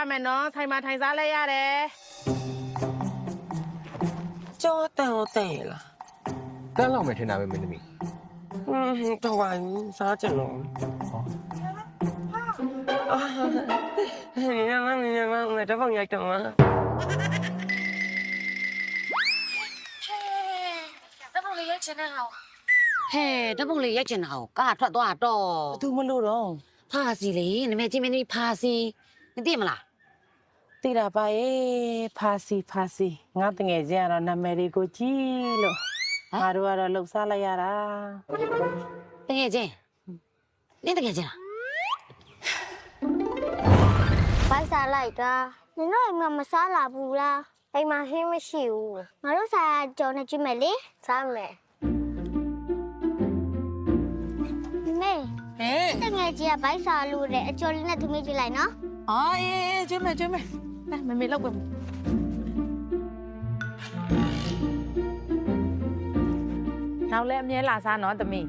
မယ်နော်ထိုင်မှာထိုင်စားလိုက်ရတယ်ကြောတန်လို့တဲ့လားတန်းလောက်မယ်ထင်တာပဲမင်းသမီးတော့ပါစားကြလို့你让我这帮人干嘛？ဓာတ်ပုံလေးရိုက်ချင်တဲ့ဟာဟဲ့ဓာတ်ပုံလေးရိုက်ချင်တာကိုကားထွက်သွားတော့ သူမလို့တော့ဖာစီလေနမဲချင်းမင်းကြီးဖာစီမသိမလား သိတာပါရဲ့ဖာစီငါတငယ်ချင်းကတော့နာမည်လေးကိုကြည့်လို့ငါတို့ကတော့လှုပ်ရှားလိုက်ရတာ တကယ်ချင်းနင်းတကယ်ချင်းလား ဘိုက်စားလိုက်တာနင်တို့အိမ်မှာမစားလာဘူးလားအိမ်မှာဟင်းမရှိဘူးငါတို့စားကြော်နေကြည့်မယ်လေစားမယ်မေဟဲ့တငယ်ကြီးကဘိုက်စားလို့တဲ့အကျော်လေးနဲ့သမီးကြည့်လိုက်နော် အေးကျွေးမယ်မမေလောက်ပဲနောက်လည်းအမြဲလာစားနော်သမီး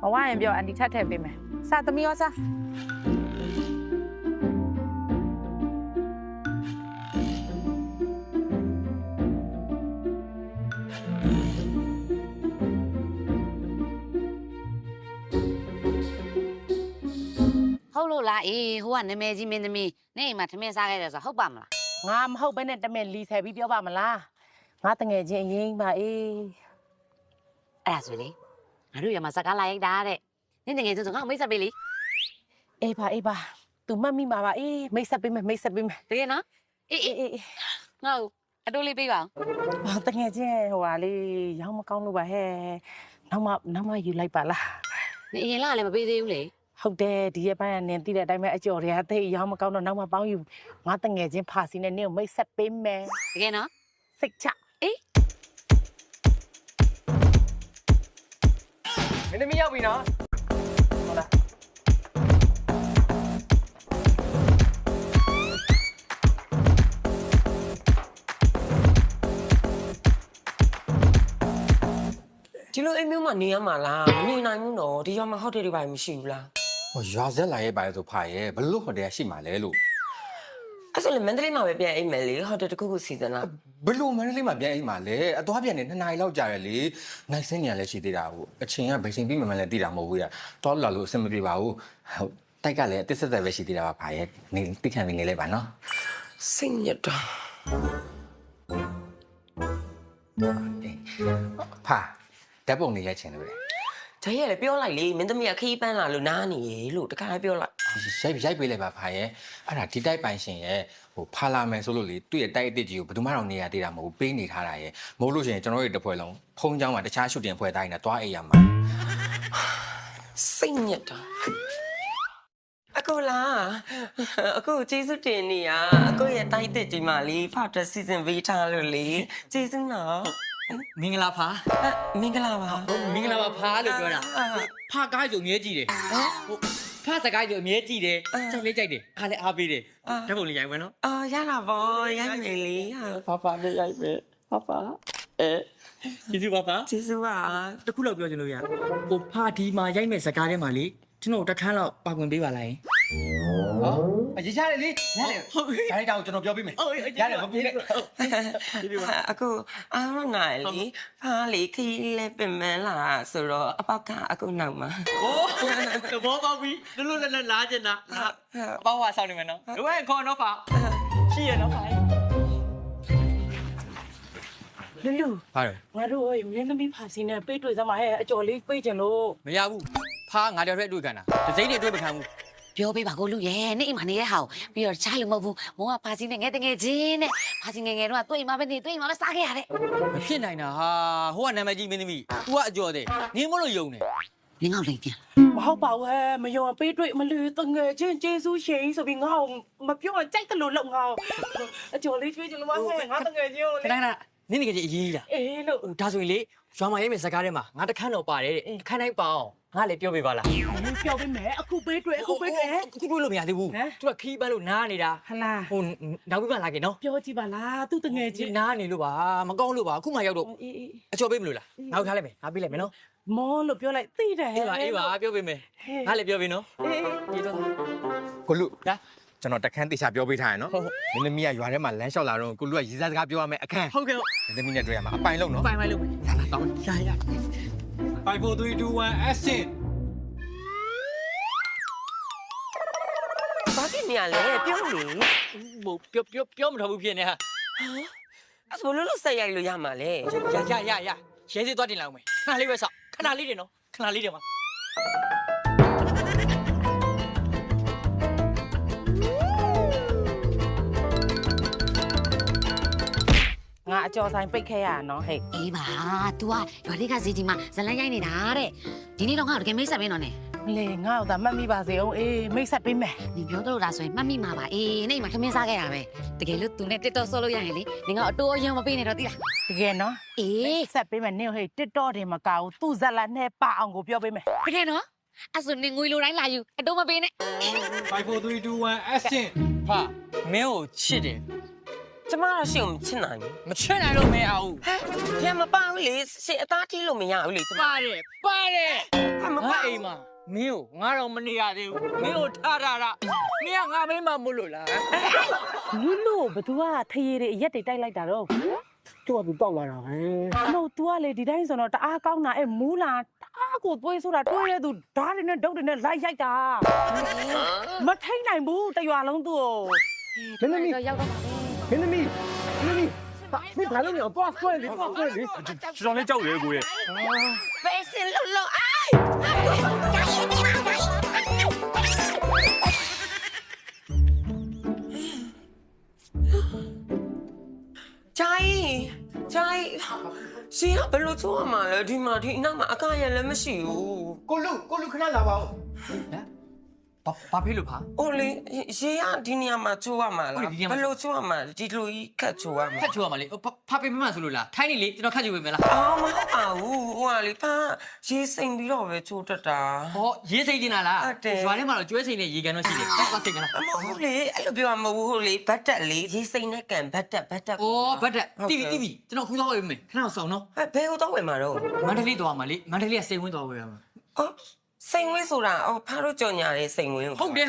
မဝရင်ပြောအန်တီထပ်ထည့်ပေးမယ်စားသမီးရောစားဟုတ်လို့လားအေးဟိုကနမဲကြီးမင်းသမီးနေအိမ်မှာထမင်းစားခဲ့တယ်ဆိုဟုတ်ပါမလား ငါမဟုတ်ဘဲနဲ့တမင်လီဆယ်ပြီးပြောပါမလားငါတငယ်ချင်းအရင်ပါအေး အဲ့ဒါဆိုလေငါတို့ရမှာစကားလာရိုက်တာတဲ့နင်းတကယ်ချင်းဆိုငါ့ကိုမိတ်ဆက်ပေးလေ အေးပါသူမှတ်မိမှာပါအေးမိတ်ဆက်ပေးမယ် တကယ်နော်အေးငါ့ကိုအတိုးလေးပေးပါအောင် တငယ်ချင်းဟိုဟာလေးရောင်းမကောင်းလို့ပါဟဲ့နောက်မှယူလိုက်ပါလား နင်အရင်ကလည်းမပေးသေးဘူးလေ ဟုတ်တယ်ဒီရက်ပိုင်းကနင်သိတဲ့အတိုင်းပဲအကျော်တွေကသိရောင်းမကောင်းတော့နောက်မှပေါင်းယူငါတငယ်ချင်းဖာစီနဲ့နင်ကိုမိတ်ဆက်ပေးမယ် တကယ်နော် စိတ်ချ အေး မင်းသမီးရောက်ပြီနော်ဟုတ်လား ဒီလိုအိမ်မျိုးမှာနေရမှာလားမနေနိုင်ဘူးနော်ဒီရောက်မှာဟိုတယ်တွေပါမရှိဘူးလား ဟိုရွာဆက်လာရဲ့ပါလေဆိုဖာရဲ့ဘလို့ဟိုတယ်ရှိမှာလဲလို့ အဲ့ဆိုလေမန္တလေးမှာပဲပြန်အိမ်မယ်လေဟိုတယ်တစ်ခုခုစီစဉ်လား ဘလို့မန္တလေးမှာပြန်အိမ်မှာလဲအသွားပြန်နေ2နာရီလောက်ကြာတယ်လေနိုင်စင်းနေရလဲရှိသေးတာဟုတ်အချိန်ကဗိရှင်ပြီးမှမလဲတည်တာမဟုတ်ဘူးရတောလာလို့အဆင်မပြေပါဘူးဟုတ်တိုက်ကလည်းအတစ်ဆက်ဆက်ပဲရှိသေးတာပါဖာရဲ့နေတိခံနေလိုက်ပါနော် စိတ်ညစ်တော့ ဖာဓာတ်ပုံနေရိုက်ချင်လို့လေ ဂျာရဲ့လေပြောလိုက်လေမင်းသမီးကခီးပန်းလာလို့နားနေရေလို့တခါပြောလိုက် ရိုက်ပေးလိုက်ပါဖာရဲ့အဲ့ဒါဒီတိုက်ပိုင်ရှင်ရဲ့ဟိုဖာလာမယ်ဆိုလို့လေသူ့ရဲ့တိုက်အစ်စ်ကြီးကိုဘယ်သူမှတော့နေရသေးတာမဟုတ်ဘူးပေးနေထားတာရဲ့မဟုတ်လို့ရှိရင်ကျွန်တော်တို့တစ်ဖွဲ့လုံးဖုံးချောင်းမှာတခြားရှူတင်ဖွဲ့တိုင်းနဲ့တွားအိမ်ရမှာ စိတ်ညစ်တော့အခုလားအခုကျေးဇူးတင်နေရအခုရဲ့တိုက်တစ်ကြီးမှလေဖောက်တဲ့စီစဉ်ပေးထားလို့လေကျေးဇူးနော် မင်္ဂလာဖာ မင်္ဂလာပါ မင်္ဂလာပါဖာလို့ပြောတာဖာကားဆိုအမြဲကြည့်တယ်ဟုတ်ဖာစကားဆိုအမြဲကြည့်တယ်ကြိုက်လေးကြိုက်တယ်အားလည်းအားပေးတယ်ဓာတ်ပုံလေးရိုက်မယ်နော် အော်ရတာဗောရမယ်လေ ဖာလေးရိုက်မယ်ဖာကျေးဇူးပါဖာ ကျေးဇူးပါ တခုလောက်ပြောချင်လို့ရဟိုဖာဒီမှာရိုက်မယ်စကားထဲမှာလေကျွန်တော်တစ်ခန်းလောက်ပါဝင်ပေးပါလားယင် ဟောအရေးချတယ်လေရတယ်ဒါလိုက်တောင်ကျွန်တော်ပြောပေးမယ်ရတယ်မပြေနဲ့ အခုအားရငါလေဖားလေခီးလဲပင်မလာဆိုတော့အပေါက်ကအခုနောက်မှာ โอ้သဘောပေါက်ပြီလွတ်လွတ်လပ်လပ်လာကျင်တာအပေါက်ဝဆောင်းနေမယ်နော်တို့ရဲ့ခေါ်တော့ဖာရှိရနော်ဖာ လူ ဟာတယ် ငါတို့မင်းသမီးဖာစီနဲ့ပေးတွေ့စမ်းပါဟဲ့အကျော်လေးပေးချင်လို့ မရဘူးဖာငါတယောက်တည်းအတွေ့ခံတာတစိမ့်တွေအတွေ့မခံဘူး ပြောပေးပါကိုလူရဲ့နေအိမ်မှာနေတဲ့ဟာကိုပြီးတော့ချားလို့မဟုတ်ဘူးမောင်ကဖာစီနဲ့ငဲတငယ်ချင်းနဲ့ဖာစီငယ်တော့တွေ့မှာပဲနေတွေ့မှာပဲစားခဲ့ရတဲ့ မဖြစ်နိုင်တာဟာဟိုကနာမည်ကြီးမင်းသမီး तू ကအကျော်တဲ့နင်းမလို့ယုံတယ် နင်းငေါ့လေးပြန် မဟုတ်ပါဘူးဟဲ့မယုံပေးတွေ့မလူတငယ်ချင်းကျေးဇူးရှင်ဆိုပြီးငါ့ကိုမပြောကြိုက်တယ်လို့လောက်ငါ့အကျော်လေးကျွေးချင်လို့မဟဲ့ငါတငယ်ချင်းကို ခဏခဏနင်းငယ်ကြီးအရေးကြီးလား အေးလို့ ဟိုဒါဆိုရင်လေရွာမှာရိုက်မယ်စကားထဲမှာငါတခန်းတော့ပါတယ်တဲ့ခန်းတိုင်းပါအောင်ငါလည်းပြောပေးပါလား ပြောပေးမယ်အခုပေးတွေ့ အခုတွေ့လို့မရသေးဘူး तू ကခီးပန်းလို့နားနေတာ ဟလာ ဟိုနောက်ပြီးမှလာကြနော် ပြောကြည့်ပါလားသူတငယ်ချင်း နားနေလို့ပါမကောင်းလို့ပါအခုမှရောက်တော့ အေး အကျော်ပေးမလို့လားနောက်ထားလိုက်မယ်ငါပေးလိုက်မယ်နော် မောလို့ပြောလိုက်သိတယ်ဟဲ့ အေးပါပြောပေးမယ်ငါလည်းပြောပေးနော် အေး ဒီတော့ ကိုလူ ဒါ ကျွန်တော်တခန်းတေချာပြောပေးထားရနော်မင်းသမီးကရွာထဲမှာလမ်းလျှောက်လာတော့ကိုလူကရည်စားစကားပြောရမယ်အခန်း ဟုတ်ကဲ့ မင်းသမီးနဲ့တွေ့ရမှာအပိုင်လုံးနော် ပိုင်လို့လာလာတောင်းရ5 4 3 2 1 action ဘာဖြစ်နေရလဲပြောလေ ဟိုပြောမထားဘူးဖြစ်နေဟာ အဲ့ဆိုလို့ဆက်ရိုက်လို့ရမှာလေ ရရဲစစ်သွားတင်လာအောင်မယ်ခဏလေးပဲစောက်ခဏလေးတယ်နော်ခဏလေးတယ်မှာ ငါအကျော်ဆိုင်ပိတ်ခဲ့ရနော်ဟဲ့ အေးပါ तू ကရွာလေးကစီဒီမှာဇလန်းရိုက်နေတာတဲ့ဒီနေ့တော့ငါ့ကိုတကယ်မိတ်ဆက်ပေးတော့နဲ့ လေငါ့ကိုသာမှတ်မိပါစေအောင်အေးမိတ်ဆက်ပေးမယ် နင်ပြောတော့လားဆိုရင်မှတ်မိမှာပါအေးနေ့မှာခမင်းစားခဲ့ရပဲတကယ်လို့ तू နဲ့ TikTok ဆော့လို့ရရင်လေနင်ကအတိုးအယုံမပေးနဲ့တော့သိလား တကယ်နော် အေး ဆက်ပေးမယ်နင့်ဟဲ့ TikTok တွေမကဘူးသူ့ဇက်လာနဲ့ပါအောင်ကိုပြောပေးမယ် တကယ်နော်အဲ့ဆိုနင်ငွေလိုတိုင်းလာယူအတိုးမပေးနဲ့ 5 4 3 2 1 action ဖာမင်းကိုချစ်တယ် ကျမတော့ရှင်ကိုမချစ်နိုင်ဘူး မချစ်နိုင်လို့မရဘူး ဟဲ့မပါဘူးလေရှင်အသားထိလို့မရဘူးလေကျမ ပါတယ်ငါအိမ်မှာမင်းကိုငါတော့မနေရသေးဘူးမင်းကိုထားတာမင်းကငါမင်းမမို့လို့လား လူလူဘသူကထရေတွေအရက်တွေတိုက်လိုက်တာတော့ သူကသူတောက်လာတာပဲ မဟုတ် तू ကလေဒီတိုင်းဆိုတော့တအားကောင်းတာအဲ့မူးလာတအားကိုသွေးဆိုတာတွေးရဲသူဓာတ်တွေနဲ့ဒုတ်တွေနဲ့လိုက်ရိုက်တာမထိန်နိုင်ဘူးတရွာလုံးသူ့ကို မင်းသမီးရောက်တော့ မင်းသမီးမင်းဘာလို့လဲတော့ဆွဲလေတော့ဆွဲလေကျွန်တော်လည်းကြောက်တယ်ကိုရဲ့ ပဲစင်လို့အိုင်ဂျိုင်းရှင်ကဘယ်လိုချိုးရမှာလဲဒီမှာဒီနောက်မှာအကရလည်းမရှိဘူး ကိုလူခဏလာပါဦး ဘာဖြစ်လို့ဖာ ။အိုလေရေကဒီနေရာမှာချိုးရမှာလား ဟုတ်တယ်ဒီနေရာမှာ ဘယ်လိုချိုးရမှာဒီလိုကြီးခတ်ချိုးရမှာ ခတ်ချိုးရမှာလေဖာပေးမမှဆိုလို့လားထိုင်းနေလေကျွန်တော်ခတ်ချိုးပေးမယ်လား အော်မဟုတ်ပါဘူးဟိုကလေဖာရေစိမ်ပြီးတော့ပဲချိုးတတ်တာ ဟောရေးစိတ်တင်တာလား ဟုတ်တယ် ရွာထဲမှာတော့ကျွဲစိတ်နဲ့ရေကန်တော့ရှိတယ်တော့စိတ်ကလား အမဟုတ်လေအဲ့လိုပြောရမဟုတ်ဘူးဟိုလေဘတ်တက်လေရေစိမ်နဲ့ကန်ဘတ်တက် အော်ဗတ်တက်တီဗီကျွန်တော်ခူးသွားဝယ်ပေးမယ်ခဏဆောင်နော် ဘယ်ဟိုတော့ဝင်မှာတော့ မန္တလေးသွားမှာလေမန္တလေးကစိတ်ဝင်းသွားဝယ်ရမှာ အော်စိမ်ဝင်းဆိုတာအော်ဖာတို့ကြော်ညာတဲ့စိမ်ဝင်း ဟုတ်တယ်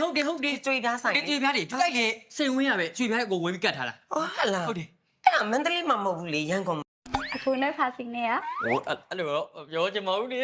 ကျွေးပြားဆိုင် ဒီပြားတွေဒီလိုက်လေစိတ်ဝင်းရပဲကျွေပြားကိုဝယ်ပြီးကတ်ထားတာ အော်ဟလာ ဟုတ်တယ် အဲ့ဒါမန္တလေးမှာမဟုတ်ဘူးလေရန်ကုန် အကိုနဲ့ဖာစီနဲ့ရ ဟိုအဲ့လိုပြောချင်မဟုတ်လေ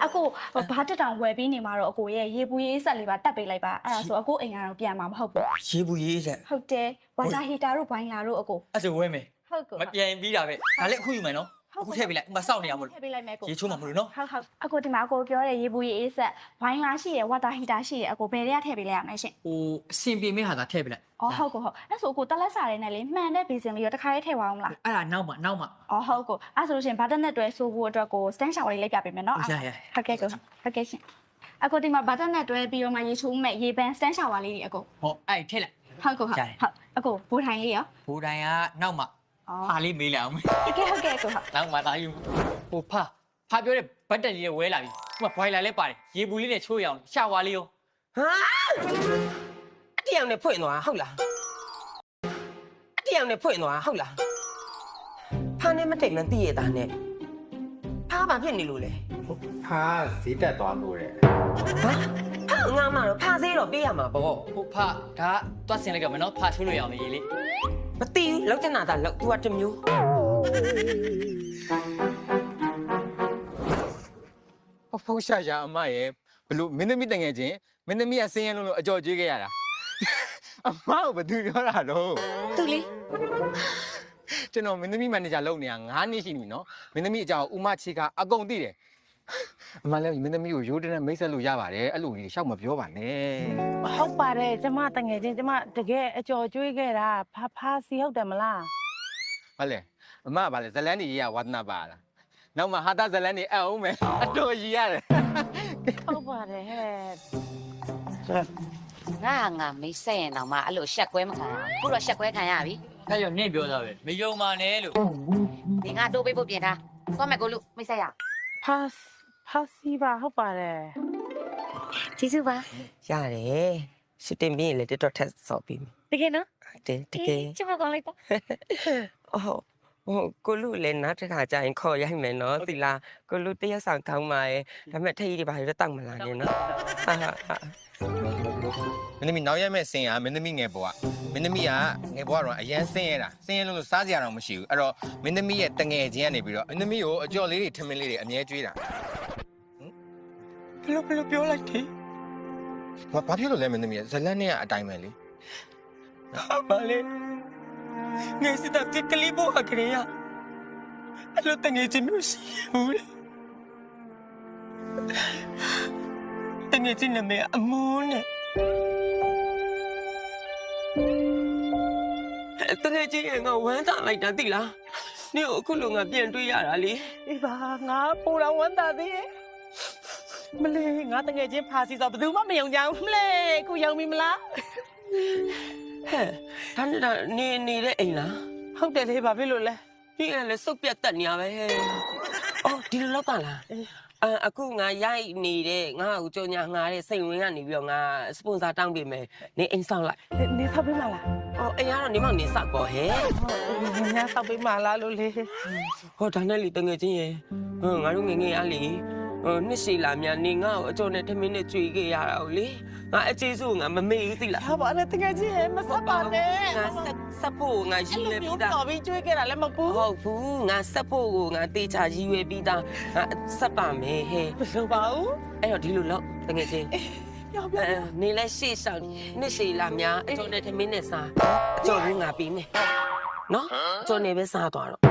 အကိုဘာတက်တောင်ဝယ်ပြီးနေမှာတော့အကိုရဲ့ရေပူရေးဆက်လေးပါတက်ပေးလိုက်ပါအဲ့ဒါဆိုအကိုအိမ်ကတော့ပြန်မှာမဟုတ်ဘူး ရေဘူးရေးဆက် ဟုတ်တယ်ဝါတာဟီတာတို့ဘိုင်းလာတို့အကို အဲ့ဆိုဝယ်မယ် ဟုတ်ကို မပြန်ပြီးတာပဲဒါလည်းအခုယူမယ်နော်အခုထည့်ပေးလိုက်မစောင့်နေရမလို့ ထည့်ပေးလိုက်မယ်ကို ရေချိုးမှာမလို့နော် ဟုတ်အကိုဒီမှာအကိုပြောတဲ့ရေပူရေးအေးဆက်ဘိုင်းလာရှိရဝါတာဟီတာရှိရအကိုဘယ်တွေကထည့်ပေးလိုက်ရမလဲရှင် ဟိုအစင်ပြေမယ့်ဟာသာထည့်ပေးလိုက် အော်ဟုတ်ကိုဟုတ်အဲ့ဆိုအကိုတက်လက်စာတွေနဲ့လေမှန်တဲ့ဘေစင်လေးရောတစ်ခါလေးထည့်ပါအောင်မလား အဲ့ဒါနောက်မှ အော်ဟုတ်ကိုအဲ့ဆိုလို့ရှင်ဘာတက်နဲ့တွဲဆိုဖို့အတွက်ကိုစတန်ရှာဝါလေးလိုက်ပြပေးမယ်နော် ရ ဟုတ်ကဲ့ကိုဟုတ်ကဲ့ရှင်အကိုဒီမှာဘာတက်နဲ့တွဲပြီးတော့မှရေချိုးမဲ့ရေပန်းစတန်ရှာဝါလေးတွေအကို ဟောအဲ့ထည့်လိုက် ဟုတ်ကိုဟုတ်အကိုဘူထိုင်လေးရော ဘူတိုင်းကနောက်မှဖာလေးမေးလိုက်အောင် ဟုတ်ကဲ့ဟုတ်ကဲ့ကိုဟုတ် နောက်မှသာယူဟိုဖာပြောတဲ့ဘတ်တက်ကြီးဝဲလာပြီဟိုဘွိုင်လာလည်းပါတယ်ရေဘူးလေးနဲ့ချိုးရအောင်ရှာဝါလေးရော ဟာအတယောက်နဲ့ဖွင့်သွားဟုတ်လားအတယောက်နဲ့ဖွင့်သွားဟုတ်လားဖာနဲ့မတိတ်မသိရတာနဲ့ဖာဘာဖြစ်နေလို့လဲ ဟာဈေးတက်သွားလို့တဲ့ ဟာဖာငါမှတော့ဖာသေးတော့ပေးရမှာပေါ့ ဟိုဖာဒါတွတ်ဆင်လိုက်ကြမယ်နော်ဖာချိုးလို့ရအောင်လေရေလေး မသိဘူးလောက်ကျင်တာဒါလောက် तू ကတစ်မျိုး ဖုန်းရှာရှာအမရဲ့ဘလို့မင်းသမီးတငယ်ချင်းမင်းသမီးကဆင်းရဲလုံးလို့အကြော်ကျွေးခဲ့ရတာအမကိုဘယ်သူပြောတာတော့ သူလေ ကျွန်တော်မင်းသမီးမန်နေဂျာလုပ်နေတာ9နှစ်ရှိပြီနော်မင်းသမီးအကြောင်းဦးမချီကအကုန်သိတယ်အမလည်းမင်းသမီးကိုရိုးတဲ့နဲ့မိတ်ဆက်လို့ရပါတယ်အဲ့လိုကြီးရှောက်မပြောပါနဲ့ ဟုတ်ပါတယ်ကျမတငယ်ချင်းကျမတကယ်အကျော်ကျွေးခဲ့တာဖာစီဟုတ်တယ်မလား ဟုတ်လေအမကဗာလေဇလန်းကြီးရေးရဝါသနာပါလားနောက်မှဟာတာဇလန်းကြီးအံ့အောင်မယ်အတော်ကြီးရတယ် ဟုတ်ပါတယ်ဟဲ့ ငါမိတ်ဆက်ရင်တော့မှအဲ့လိုရှက်ကွဲမခံရဘူးခုတော့ရှက်ကွဲခံရပြီ အဲ့ရောနင့်ပြောတာပဲမယုံပါနဲ့လို့ ဒီငါတိုးပေးဖို့ပြင်ထားသွားမယ်ကိုလူမိတ်ဆက်ရ ဖာစီပါဟုတ်ပါတယ် ကျေးဇူးပါ ရတယ်ရှစ်တင်ပြီးရင်လည်းတက်တော့ထက်စော်ပြီးမယ် တကယ်နော် တကယ် ကျမကောင်းလိုက်တာ အော်ဟိုကိုလူလည်းနောက်တစ်ခါကျရင်ခေါ်ရိုက်မယ်နော်သီလားကိုလူတရက်ဆောင်ကောင်းပါရဲ့ဒါပေမဲ့ထည့်ရည်တွေပါရတော့တောက်မလာနဲ့နော်ဟာ မင်းသမီးနောက်ရက်မဲ့ဆင်းရမင်းသမီးငယ်ဘွားမင်းသမီးကငယ်ဘွားတော့အရန်ဆင်းရတာဆင်းရလို့စားစရာတော့မရှိဘူးအဲ့တော့မင်းသမီးရဲ့တငယ်ချင်းကနေပြီးတော့မင်းသမီးကိုအကြော်လေးတွေထမင်းလေးတွေအမြဲကျွေးတာဘယ်လိုပြောလိုက်တယ်ဘာဖြစ်လို့လဲမင်းသမီးဇလန်နဲ့ကအတိုင်းပဲလေ ဘာလဲငယ်စစ်တဲ့ကလေးဘောကလေးရအဲ့လိုတငယ်ချင်းမျိုးရှိဘူးလေတငယ်ချင်းနာမည်အမွန်းနဲ့တငယ်ချင်းကငါဝမ်းသာလိုက်တာသိလားနေအခုလိုငါပြန်တွေ့ရတာလေ အေးပါငါပူတော်ဝမ်းသာသေးရဲ့မလေးငါတငယ်ချင်းဖာစီဆိုဘယ်သူမှမယုံကြဘူးမလေးခုယုံပြီမလား ဟဲ့ဒါနဲ့နေတဲ့အိမ်လား ဟုတ်တယ်လေဘာဖြစ်လို့လဲ ဒီကလည်းစုပ်ပြတ်တက်နေရပဲဟဲ့အော်ဒီလိုလောက်ပါလားအခုငါရိုက်နေတဲ့ငါ့ကိုကြော်ညာငါတဲ့စိတ်ဝင်ကနေပြီးတော့ငါစပွန်ဆာတောင်းပေးမယ်နေအိမ်ဆောင်လိုက် နေဆောက်ပေးမလား အော်အိမ်ကတော့နေမောင်နေစောက်ပေါ့ဟဲ့ ညာဆောက်ပေးမလားလို့လေ ဟောဒါနဲ့လေတငယ်ချင်းရေငါတို့ငငယ်အားလေနှစ်ရှည်လာမြန်နေငါ့ကိုအကြော်နဲ့ထမင်းနဲ့ကြွေခဲ့ရတာကိုလေငါအကျေးဇူးငါမမေ့ဘူးသိလား ဟာပါလေတကယ်ကြီးမဆက်ပါနဲ့ ငါဆက်ဖို့ငါရည်ရွယ်ပြီးသား တော်ပြီးကျွေးခဲ့တာလည်းမပူ ဟုတ်ဘူးငါဆက်ဖို့ကိုငါတေချာရည်ရွယ်ပြီးသားငါဆက်ပါမယ်ဟဲ့ မလုပ်ပါဘူး အဲ့တော့ဒီလိုလောက်တကယ်ချင်း ပြောပြော နေလဲရှေ့ဆောင်နှစ်ရှည်လာများအကျော်နဲ့ထမင်းနဲ့စားအကျော်ကငါပြီးမယ်နော်အကျော်နဲ့ပဲစားသွားတော့